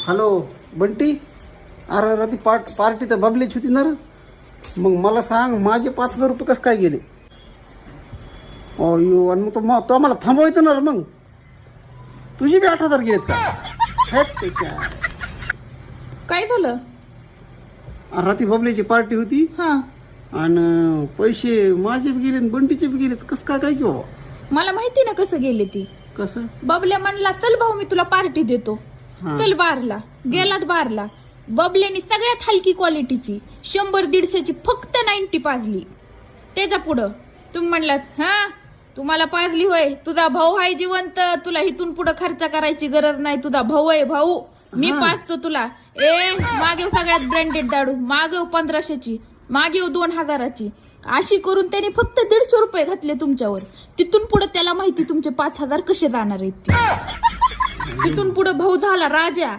Hello Bunty, अरे राती party तर बबलीची होती ना रे. मग मला सांग माझे 5,000 रुपये कसं काय गेले? अयो, आणि मग तो आम्हाला थांबवायचं ना रे. मग तुझी बी 8,000 गेलेत का? हेच त्याच्या काय झालं? राती बबलीची पार्टी होती हा, आणि पैसे माझे बी गेले आणि बंटीचे बी गेलेत. कसं काय काय की बाबा? मला माहिती ना कसं गेले ती. कसं? बबल्या म्हणला चल भाऊ मी तुला पार्टी देतो. हा. चल बारला गेलात बारला. बबल्यानी सगळ्यात हलकी क्वालिटीची 100-150ची फक्त 90 पाजली. त्याच्या पुढं तुम्ही म्हणलात हा तुम्हाला पाजली होय, तुझा भाऊ आहे जिवंत, तुला इथून पुढे खर्च करायची गरज नाही, तुझा भाऊ आहे भाऊ, मी हा. पाजतो तुला. मागेव सगळ्यात ब्रँडेड दारू, मागेव 1500ची, मागेव 2000ची. अशी करून त्याने फक्त 150 रुपये घातले तुमच्यावर. तिथून पुढे त्याला माहिती तुमचे 5,000 कसे जाणार आहेत ते. तिथून पुढे भाऊ झाला राजा.